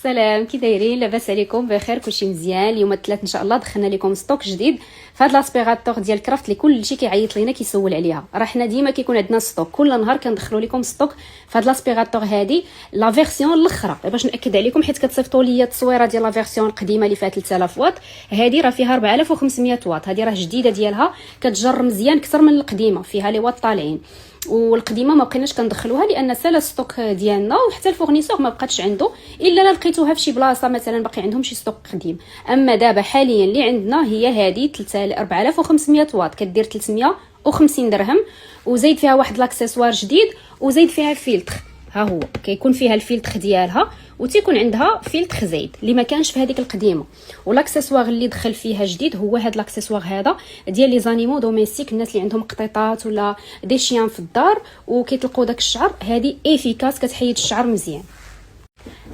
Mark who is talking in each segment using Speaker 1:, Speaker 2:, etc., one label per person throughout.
Speaker 1: السلام، كي دايرين؟ لاباس عليكم؟ بخير؟ كلشي مزيان. اليوم الثلاث ان شاء الله دخلنا لكم ستوك جديد في هذا لاسبيغاتور ديال كرافت اللي كلشي كيعيط لينا كيسول عليها. راه حنا ديما كيكون عندنا ستوك، كل نهار كندخلوا لكم ستوك في هذا لاسبيغاتور هذه لا فيرسيون الاخرى باش ناكد عليكم، حيت كتصيفطوا لي التصويره ديال لا فيرسيون القديمه اللي فيها 3000 واط. هذه راه فيها 4500 واط، هذه راه جديده ديالها، كتجر مزيان اكثر من القديمه، فيها لي واط طالعين. والقديمه ما بقيناش كندخلوها لان سالا ستوك ديالنا، وحتى الفورنيسور ما بقاتش عنده الا لقيتوها في شي بلاصه مثلا باقي عندهم شي ستوك قديم. اما دابا حاليا اللي عندنا هي هذه 4500 واط، كدير 350 درهم، وزيد فيها واحد لاكسسوار جديد، وزيد فيها فيلتر. ها هو كيكون فيها الفيلتر ديالها، وتيكون عندها فيلتر زايد اللي ما كانش في هذيك القديمه. والاكسسوار اللي دخل فيها جديد هو هذا الاكسسوار هذا ديال لي زانيمو دوميستيك، الناس اللي عندهم قطيطات ولا دي شيان في الدار وكيطلقوا داك الشعر. هذه افيكاس، كتحيد الشعر مزيان.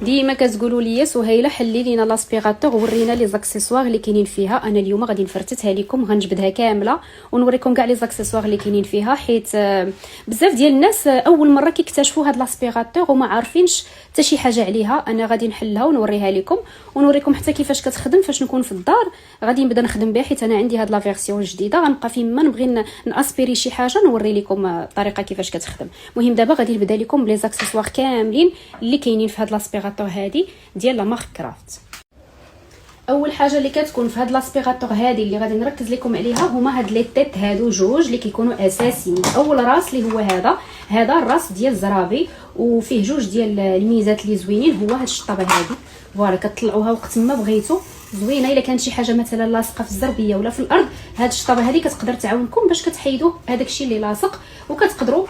Speaker 1: ديما كتقولوا لي سهيله حلي لينا لاسبيغاتور ورينا لي زاكسيسوار اللي كاينين فيها. انا اليوم غادي نفرتتها لكم، غنجبدها كامله ونوريكم كاع لي زاكسيسوار اللي كاينين فيها، حيت بزاف ديال الناس اول مره كيكتشفوا هاد لاسبيغاتور وما عارفينش حتى شي حاجه عليها. انا غادي نحلها ونوريها لكم ونوريكم حتى كيفاش كتخدم. فاش نكون في الدار غادي نبدا نخدم بها، حيت انا عندي هاد لا فيرسيون جديده، غنبقى فيما نبغي ناسبيري شي حاجه نوري لكم الطريقه كيفاش كتخدم. المهم دابا غادي نبدا لكم بلي زاكسيسوار كاملين اللي كاينين في هاد لاسبيغاتور هادي ديال لا مارك كرافت. اول حاجه اللي كتكون في هاد لاسبيغاتور هادي اللي غادي نركز لكم عليها هما هاد لي تيت هادو جوج اللي كيكونوا اساسيين. اول راس اللي هو هذا الراس ديال الزرابي، وفيه جوج ديال الميزات اللي زوينين. هو هاد الشطابه هادي فوالا كتطلعوها وقت ما بغيتو، زوينه. الا كانت شي حاجه مثلا لاصقه في الزربيه ولا في الارض، هاد الشطابه هذه كتقدر تعاونكم باش كتحيدوا هذاك الشيء اللي لاصق، وكتقدروا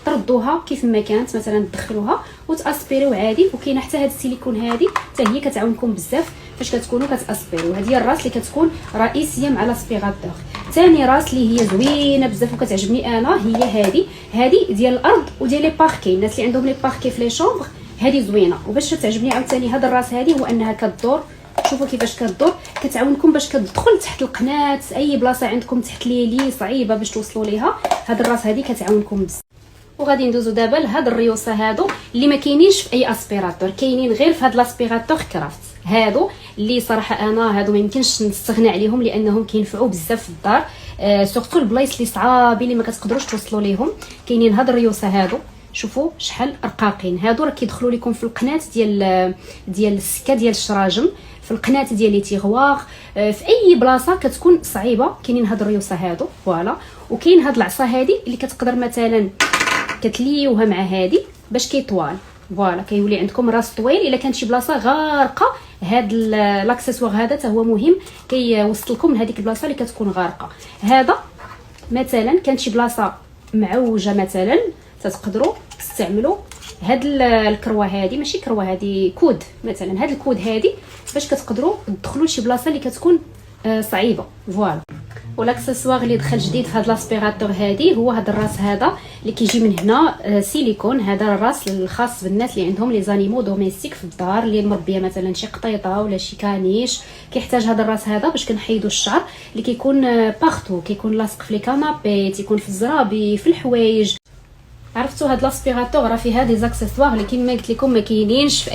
Speaker 1: تردوها كيف ما كانت، مثلا تدخلوها وتاسبيريو عادي. وكاينه حتى هاد السيليكون هذه حتى هي كتعاونكم بزاف فاش كتكونوا كتاسبيريو. هذه هي الراس اللي كتكون رئيسيه مع لاسبيغاتور. ثاني راس اللي هي زوينه بزاف وكتعجبني انا هي هذه ديال الارض وديال لي باركي. الناس اللي عندهم لي باركي في لي شومبر هذه زوينه. وباش تعجبني عاوتاني هاد الراس هذه هو انها كدور، شوفوا كيفاش كدور، كتعاونكم باش كتدخل تحت القناه، اي بلاصه عندكم تحت ليلي صعيبه باش توصلوا ليها، هاد الراس هذه كتعاونكم بزاف. وغادي ندوزو دابا لهاد الريوسه هادو اللي ما كاينينش في اي اسبيراتور، كاينين غير في هاد لاسبيراتور كرافت. هادو اللي صراحه انا هادو ما يمكنش نستغنى عليهم لانهم كينفعوا بزاف في الدار، سورتو البلايص اللي صعاب اللي ما كتقدروش توصلوا ليهم. كاينين هاد الريوسه هادو، شوفوا شحال رقاقين. هادو راه كيدخلوا لكم في القناه ديال السكه ديال الشراجم، في القناه ديال لي تيغواغ، في اي بلاصه كتكون صعيبه كاينين هاد الريوسه هادو فوالا. وكاين هاد العصا هادي اللي كتقدر مثلا كتليوها مع هادي باش كيطوال فوالا، كيولي عندكم راس طويل. الا كانت شي بلاصه غارقه هاد لاكسسوار هذا حتى هو مهم، كيوصلكم لهذيك البلاصه اللي كتكون غارقه. هذا مثلا كانت شي بلاصه معوجه مثلا تقدروا تستعملوا هاد الكروه هذه، ماشي كروه هذه، كود مثلا. هاد الكود هذه باش كتقدروا تدخلوا لشي بلاصه اللي كتكون صعيبه فوالا. والاكسسوار اللي دخل جديد في هاد لاسبيراتور هادي هو هاد الراس هذا اللي كيجي من هنا سيليكون. هذا الراس الخاص بالناس اللي عندهم لي زانيمو دوميستيك في الدار، اللي مربيه مثلا شي قطيطه ولا شي كانيش، كيحتاج هذا الراس هذا باش كنحيدوا الشعر اللي كيكون باغتو، كيكون لاصق في لي كانابي، تيكون في الزرابي، في الحوايج. عرفتوا هاد لاسبيراتور راه فيه هاد زاكسيسوار اللي كما قلت لكم ما كاينينش في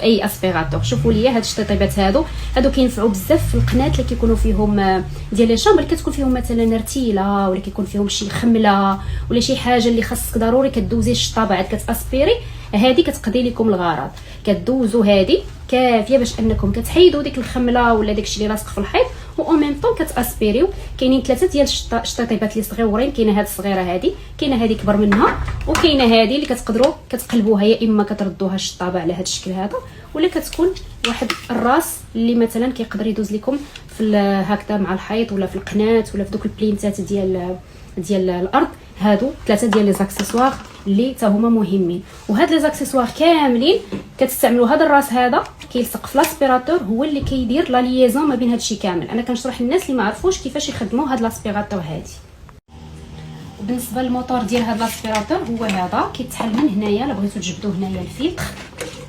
Speaker 1: اي اسبيراتور. شوفوا لي هاد الشطيبات هادو كينفعوا بزاف في القناه اللي كيكونوا فيهم ديال لي شامبر، اللي كتكون فيهم مثلا رتيله ولا كيكون فيهم شي خمله ولا شي حاجه اللي خاصك ضروري كدوزي الشطابه عاد كتاسبيري. هادي كتقضي لكم الغرض، كدوزوا هادي كافيه باش انكم كتحيدوا ديك الخمله ولا داكشي اللي لاصق في الحيط، و او ميم طون كتاسبيريو. كاينين ثلاثه ديال الشطيبات اللي صغيورين، كاينه هاد الصغيره هادي، كاينه هادي كبر منها، وكاينه هادي اللي كتقدروا كتقلبوها، يا اما كتردوها الشطابه على هاد الشكل هذا، ولا كتكون واحد الراس اللي مثلا كيقدر يدوز لكم في هكذا مع الحيط ولا في القناه ولا في دوك البلينتات ديال الارض. هادو ثلاثه ديال لي زاكسيسوار اللي حتى هما مهمين. وهاد لي زاكسيسوار كاملين كتستعملوا هذا الراس هذا كيلصق في لاسبيراتور، هو اللي كيدير لا ليزون ما بين هادشي كامل. انا كنشرح للناس اللي ما عرفوش كيفاش يخدموا هاد لاسبيراتور هادي. وبالنسبه للموتور ديال هاد لاسبيراتور هو هذا، كيتحل من هنايا. الا بغيتو تجبدوه هنايا الفيلتر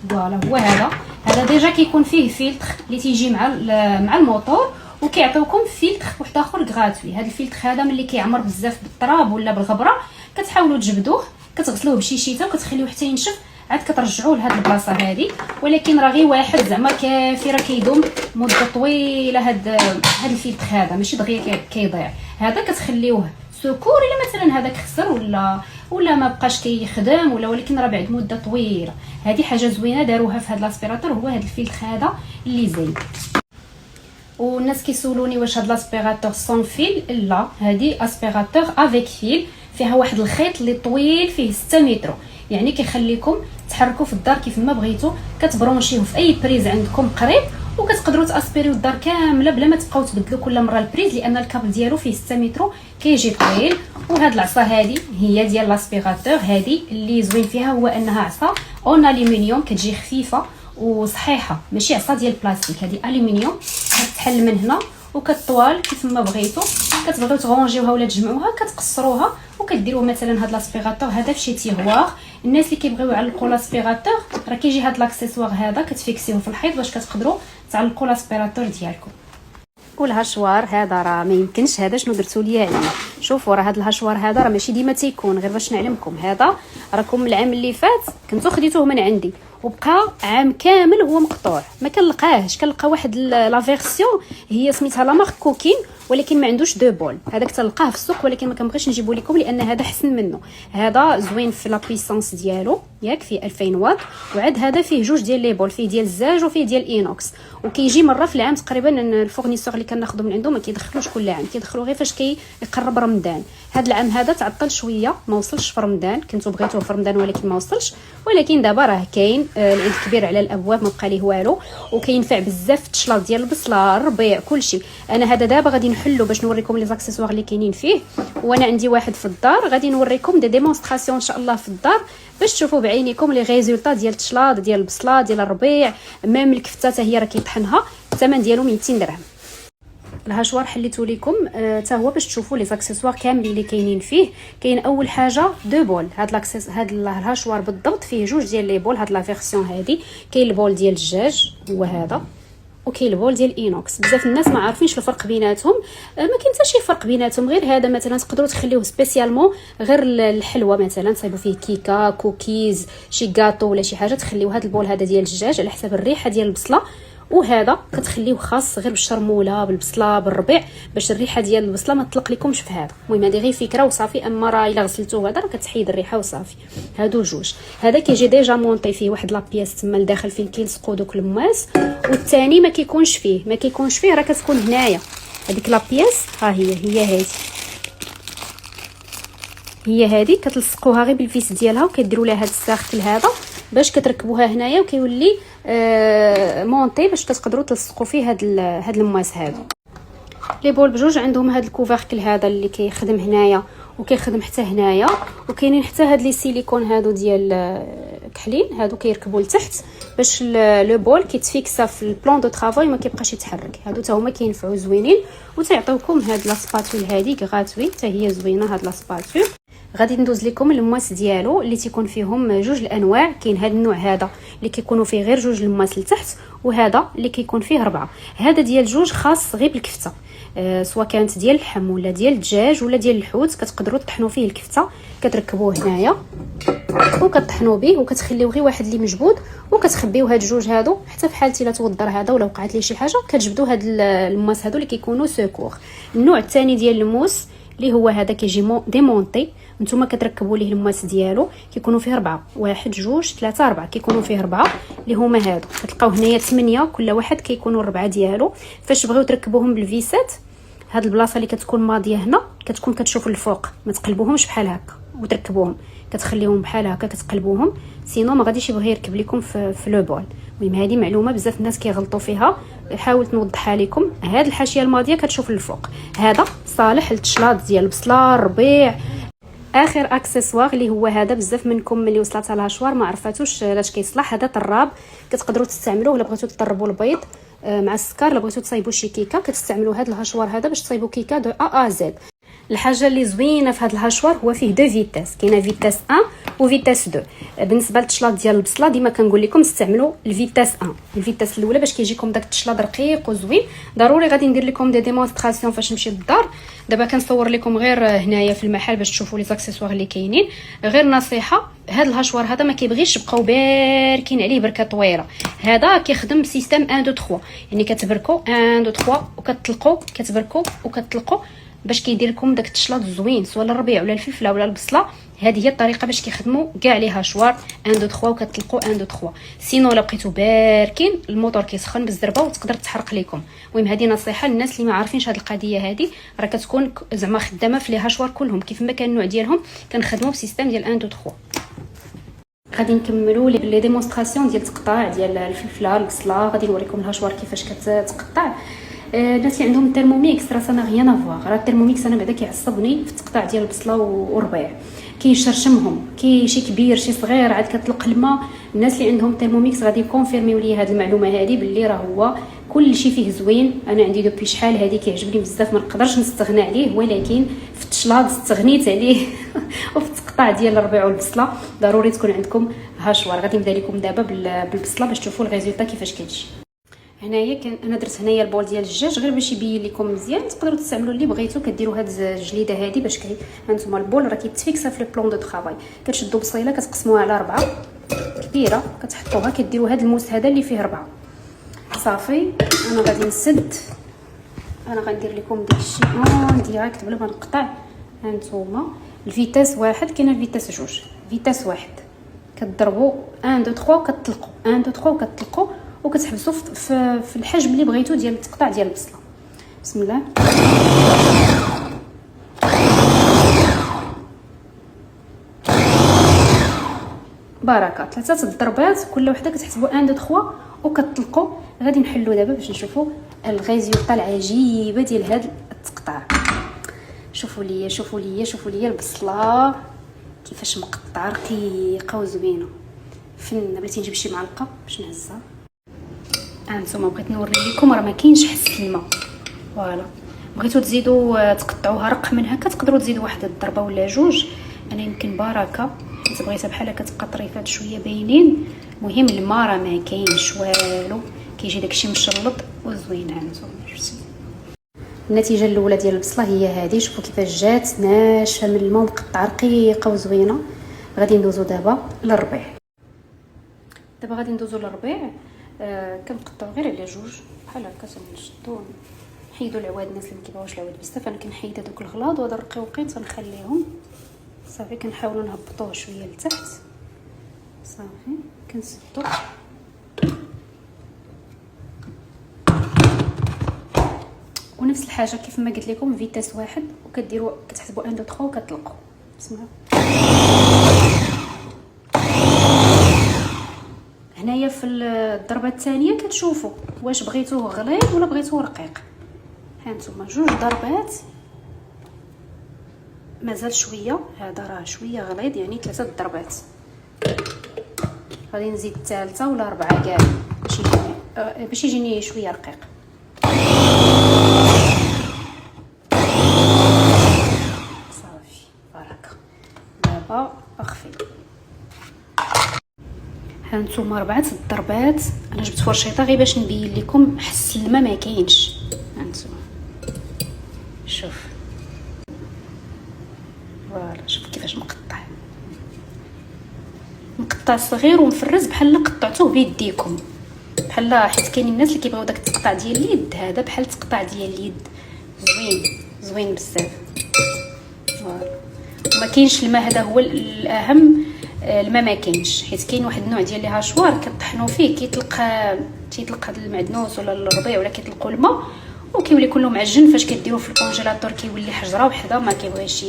Speaker 1: فوالا هو هذا ديجا كيكون فيه فيلتر اللي تيجي مع الموتور، وكيعطيوكم فيلتر واحد اخر غراتوي. هذا الفيلتر هذا ملي كيعمر بزاف بالتراب ولا بالغبره كتحاولوا تجبدوه، كتغسلوه بشي شيته وكتخليوه حتى ينشف، عاد كترجعوه لهاد البلاصه هذه، ولكن راه غير واحد زعما كافي، راه كيدوم مده طويله. هاد الفلتر هذا ماشي دغيا كيضيع، هذا كتخليوه سكور الا مثلا هذاك خسر ولا ما بقاش كيخدم ولكن راه بعد مده طويله. هذه حاجه زوينه داروها في هذا لاسبيراتور، هو هذا الفلتر هذا اللي زين. والناس كيسولوني واش هاد لاسبيراتور سون فيل؟ لا، هذه اسبيراتور افيك فيل، فيها واحد الخيط اللي طويل فيه 6 متر، يعني كيخليكم تحركوا في الدار كيف ما بغيتو، كتبرونشيوه في اي بريز عندكم قريب وكتقدروا تاسبيريو الدار كامله بلا ما تبقاو تبدلوا كل مره البريز، لان الكابل ديالو فيه 6 متر كيجي طويل. وهاد العصا هذه هي ديال لاسبيراتور، هذه اللي زوين فيها هو انها عصا اون الومنيوم، كتجي خفيفه وصحيحه، ماشي عصا ديال البلاستيك، هذه الومنيوم كتحل من هنا وكطوال كيف ما بغيتو. كتبغيو تغونجيوها ولا تجمعوها كتقصروها وكديروا مثلا هاد لاسبيراتور هذا في شي تيغوار. الناس اللي كيبغيو يعلقوا لاسبيراتور راه كيجي هاد لاكسيسوار هذا كتفيكسيوه في الحيط باش كتقدروا تعلقوا لاسبيراتور ديالكم. والهشوار هذا راه ما يمكنش، هذا شنو درتوا ليا عليه؟ شوفوا راه هذا الهشوار هذا راه ماشي ديما تيكون، غير باش نعلمكم، هذا راكم العام اللي فات كنتو خديتوه من عندي وبقى عام كامل هو مقطوع، ما كنلقاهش. كنلقى واحد لا فيرسيون هي سميتها لا مارك كوكين، ولكن ما عندوش دو بول، هذاك تلقاه في السوق ولكن ما كنبغيش نجيبو لكم لان هذا حسن منه. هذا زوين في لا بويسانس ديالو ياك فيه 2000 واط، وعاد هذا فيه جوج ديال لي بول، فيه ديال الزاج وفيه ديال اينوكس، وكيجي مره في العام تقريبا. الفورنيسور اللي كناخذو من عندهم ما كيدخلوش كل عام، كيدخلوا غير فاش كيقرب رمضان. هذا العام هذا تعطل شويه ما وصلش في رمضان، كنتو بغيتوه في رمضان ولكن ما وصلش، ولكن دابا راه كاين العيد كبير على الابواب، ما بقى ليه والو، وكينفع بزاف في التشلاط ديال البصله الربيع كلشي. انا هذا دابا غادي نحلو باش نوريكم لي زاكسيسوار اللي كاينين فيه، وانا عندي واحد في الدار غادي نوريكم دي ديمونستراسيون ان شاء الله في الدار باش تشوفوا بعينيكم لي ريزولطا ديال التشلاط ديال البصله ديال الربيع. ميم الكفته حتى هي راه كيطحنها، الثمن ديالو 200 درهم. الهشوار حليتو لكم حتى هو باش تشوفوا لي زاكسيسوار كاملين اللي كاينين فيه. كاين اول حاجه دو بول، هاد الهشوار بالضبط فيه جوج ديال لي بول، هاد لا فيرسيون هادي. كاين البول ديال الدجاج هو هذا، وكاين البول ديال اينوكس. بزاف الناس ما عارفينش الفرق بيناتهم، ما كاين حتى شي فرق بيناتهم، غير هذا مثلا تقدروا تخليوه سبيسيالمون غير الحلوه، مثلا تصايبوا فيه كيكه كوكيز شي غاطو ولا شي حاجه، تخليو هذا البول هذا ديال الدجاج على حسب الريحه ديال البصله، وهذا كتخليوه خاص غير بالشرموله بالبصله بالربيع باش الريحه ديال البصله ما تطلق لكمش في هذا. المهم هذه غير فكره وصافي، اما راه الا غسلتوه هذا راه كتحيد الريحه وصافي. هادو جوج، هذا كيجي ديجا مونطي فيه واحد لابياس تما لداخل فين كيلصقوا دوك المواس، والثاني ما كيكونش فيه راه كتكون هنايا هذيك لابياس، ها هي هذه كتلصقوها غير بالفيس ديالها وكديروا لها هذا الساختل هذا باش كتركبوها هنايا وكيولي مونطي باش تقدروا تلصقوا فيه هاد المواس هادو. لي بول بجوج عندهم هاد الكوفركل هذا اللي كيخدم هنايا وكيخدم حتى هنايا، وكاينين حتى هاد لي سيليكون هادو ديال كحلين، هادو كيركبوا لتحت باش لو بول كيتفيكسا في البلان دو طرافاي ما كيبقاش يتحرك. هادو حتى هما كينفعوا زوينين وتعطيوكم هاد لا سباتول هادي غراتوي، حتى هي زوينه هاد لا سباتول. غادي ندوز لكم المواس ديالو اللي تيكون فيهم جوج الانواع. كاين هذا النوع هذا اللي كيكونوا فيه غير جوج المواس لتحت، وهذا اللي كيكون فيه 4. هذا ديال جوج خاص غير بالكفته، سواء كانت ديال اللحم ولا ديال الدجاج ولا ديال الحوت، كتقدروا تطحنوا فيه الكفته، كتركبوه هنايا وكطحنوا به وكتخليوه غير واحد اللي مجبود، وكتخبيو هاد جوج هادو حتى في حالتي لا توضر هذا ولا وقعت ليه شي حاجه كتجبدوا هاد المواس هادو اللي كيكونوا سيكور. النوع الثاني ديال الموس اللي هو هذا كيجي ديمونطي، نتوما كتركبوا ليه المواس ديالو كيكونوا فيه 4، 1 2 3 4 كيكونوا فيه 4 اللي هما هادو، كتلقاو هنايا 8 كل واحد كيكونوا 4 ديالو. فاش تبغيو تركبوهم بالفيسات، هاد البلاصه اللي كتكون ماضيه هنا كتكون كتشوف الفوق، ما تقلبوهمش بحال هكا وتركبوهم، كتخليهم بحال هكا كتقلبوهم، سينو ما غاديش يبغي يركب لكم في لو بول. المهم هذه معلومه بزاف الناس كيغلطوا فيها، حاولت نوضحها لكم. هاد الحاشيه الماضيه كتشوف للفوق، هذا صالح للتشلاط ديال البصله الربيع. اخر اكسسوار اللي هو هذا، بزاف منكم ملي وصلت على الهشوار ما عرفاتوش لاش كيصلح. هذا طراب كتقدروا تستعملوه الا بغيتوا تطربوا البيض مع السكر، الا بغيتوا تصايبوا شي كيكه كتستعملوا هذا الهشوار هذا باش تصايبوا كيكه دو ا زد. الحاجه اللي زوينه في هذا الهاشوار هو فيه دو فيتاس، كاينه فيتاس 1 وفيتاس 2. بالنسبه للتشلاط ديال البصله ديما كنقول لكم استعملوا الفيتاس 1. الفيتاس الاولى باش كيجيكم داك التشلاط رقيق وزوين. ضروري غادي ندير لكم دي ديمونستراسيون فاش نمشي للدار. دابا كنصور لكم غير هنايا في المحل باش تشوفوا لي زاكسيسوار اللي كاينين. غير نصيحه، هذا الهاشوار هذا ما كيبغيش تبقاو باركين عليه بركه طويره، هذا كيخدم بسيستم 1 2 3، يعني كتبركوا 1 2 3 وكتطلقوا، كتبركوا وكتطلقوا باش كيدير لكم داك التشلاط زوين، سواء الربيع ولا الفلفله ولا البصله. هذه هي الطريقه باش كيخدموا كاع لي هاشوار 1 2 3 وكتطلقوا 1 2 3. سينو الا بقيتوا باركين الموتور كيسخن بالزربه وتقدر تحرق لكم. المهم هذه نصيحه للناس اللي ما عارفينش هذه القضيه. هذه راه كتكون زعما خدامه في لي هاشوار كلهم كيف ما كان النوع ديالهم، كنخدموا بسيستم ديال 1 2 3. غادي نكملوا لي ديمونستراسيون ديال التقطاع ديال الفلفله البصله. غادي نوريكم الهاشوار كيفاش كتقطع. الناس اللي عندهم الترموميكس راه سانا غيان افواغ، راه الترموميكس انا بعدا كيعصبني في التقطاع ديال البصله والربيع، كيشرشمهم، كي شي كبير شي صغير عاد كتطلق الماء. الناس اللي عندهم ترموميكس غادي يكونفيرميو لي هذه المعلومه هذه باللي راه هو كل شيء فيه زوين. انا عندي دوبي شحال هذه كيعجبني بزاف، ما نقدرش نستغنى عليه، ولكن في التشلاط استغنيت عليه وفي التقطاع ديال الربيع والبصله ضروري تكون عندكم هاشوار. غادي نبدا لكم دابا بالبصله باش تشوفوا الريزولطا كيفاش كتجي. هنايا انا درت هنايا البول ديال الدجاج غير باش يبين لكم مزيان. تقدروا تستعملوا اللي بغيتو، كديروا هاد الجليده هذه باش هانتوما البول راه كيتفيكسا في البلون دو طرافاي. كتشدوا بصيله كتقسموها على 4 كبيره، كتحطوها كديروا هاد الموس هذا اللي فيه 4 صافي. انا غادي نسد، انا غندير لكم داكشي اون ديريكت بلا ما نقطع. هانتوما الفيتاس 1 كاينه الفيتاس 2. فيتاس 1 كتضربوا 1 2 3 وكتطلقوا 1 2 3 وكتطلقوا وكتحبسوا في الحجم اللي بغيتو ديال التقطاع ديال البصله. بسم الله. بركه 3 الضربات كل وحده كتحسبوا 1 2 3 وكتطلقوا. غادي نحلوا دابا باش نشوفوا الريزولطا العجيبه ديال هذا التقطاع. شوفوا لي البصله كيفاش مقطعه رقيقه وزوينه. فن بغيتي نجيب شي معلقه باش نهزها. هانتوما بغيت نوري لكم راه ما كاينش حس الماء. فوالا بغيتو تزيدوا تقطعوها رق من هكا تقدروا تزيدوا واحد الضربه ولا جوج. انا يمكن بركه حيت بغيتها بحال هكا تبقى طريفات شويه باينين. المهم الماء راه ما كاينش والو، كيجي داكشي مشلط وزوين. هانتوما شفتي النتيجه الاولى ديال البصله هي هذه. شوفوا كيفاش جات ناشفه من الماء مقطعه رقيقه وزوينه. غادي ندوزو دابا للربيع. كنقطعوا غير على جوج بحال هكا تنشدو نحيدوا العواد. الناس اللي ما كيبغيوش العواد بزاف انا كنحيد هذوك الغلاض وهذا الرقيقين تنخليهم صافي. كنحاولوا نهبطوه شويه لتحت صافي. كنسدو ونفس الحاجه كيف ما قلت لكم فيتاس 1 وكديروا كتحسبوا 1 2 3 وكتطلقوا. بسم الله. هنايا في الضربه الثانيه كتشوفوا واش بغيتوه غليظ ولا بغيتوه رقيق. هانتوما 2 ضربات مازال شويه، هذا راه شويه غليظ يعني 3 ضربات. غادي نزيد الثالثه ولا 4 كاع باش يجيني شويه رقيق. صافي بركه. دابا اخفي. هانتوما 4 الضربات. انا جبت فرشيطه غير باش نبين لكم حس الماء ما كاينش. هانتوما شوف فوالا، شوف كيفاش مقطع صغير ومفرز بحال قطعتوه بيديكم بحال. حيت كاينين الناس اللي كيبغيو داك التقطاع ديال اليد، هذا بحال التقطاع ديال اليد زوين بزاف. فوالا وما كاينش الماء، هذا هو الاهم. الماء ما كاينش حيت كاين واحد النوع ديال لي هاشوار كطحنوا فيه كيطلق هذا المعدنوس ولا الربيع ولا كيطلقوا الماء وكيولي كله معجن. فاش كديروه في الكونجيلاتور كيولي حجره وحده ما كيبغيش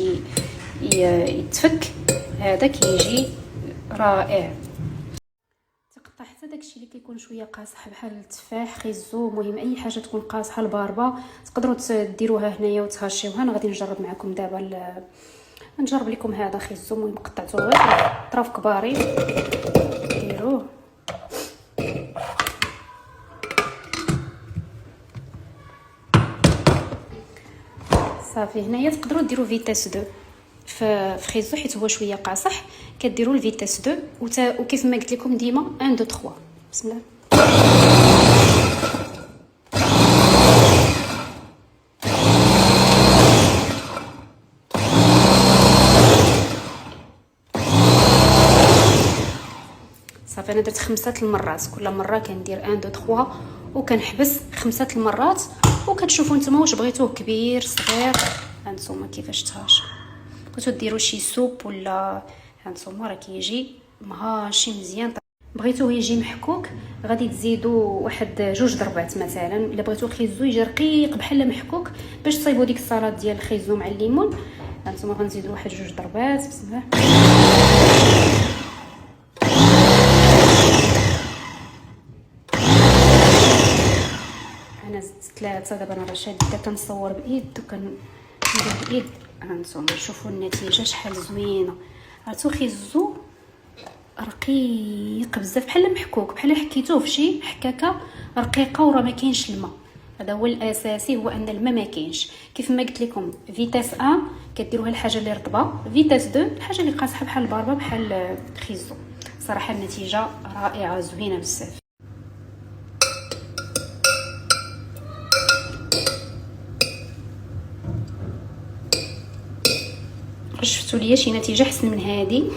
Speaker 1: يتفك. هذا كيجي رائع. تقطع حتى داكشي اللي كيكون شويه قاصح بحال التفاح خيزو، المهم اي حاجه تكون قاصحه الباربه تقدروا ديروها هنايا وتهاشيوها. انا غادي نجرب معكم دابا نجرب لكم هذا خيزو. المهم قطعته غير طراف كبارين ديروه. صافي هنايا تقدروا ديروا فيتاس 2 في خيزو حيت هو شويه قاصح، كديروا الفيتاس 2 وكيف ما قلت لكم ديما 1 2 3. بسم الله. صافي انا درت 5 المرات، كل مره كندير 1 2 3 وكنحبس 5 المرات، وكتشوفوا نتوما واش بغيتوه كبير صغير. هانتوما كيفاش تهاش، بغيتو ديروا شي سوب ولا هانتوما راه كيجي مهاشي مزيان. بغيتوه يجي محكوك غادي تزيدوا واحد 2 ضربات مثلا، الا بغيتو الخيزو يجي رقيق بحال محكوك باش تصايبوا ديك السلطه ديال الخيزو مع الليمون. هانتوما غنزيدوا واحد 2 ضربات. بسم الله. انا زدت 3. دابا انا راه شاده كنصور بايد وكندير بايد. هانتوما شوفوا النتيجه شحال زوينه. عرفتو خيزو رقيق بزاف بحال محكوك، بحال حكيتوه في شي حكاكه رقيقه وراه ما كاينش الماء. هذا هو الاساسي، هو ان الماء ما كاينش. كيف ما قلت لكم فيتاس 1 كديروها الحاجه اللي رطبه، فيتاس 2 الحاجه اللي قاصحه بحال الباربه بحال خيزو. صراحه النتيجه رائعه زوينه بزاف. شفتوا ليا شي نتيجه احسن من هذه؟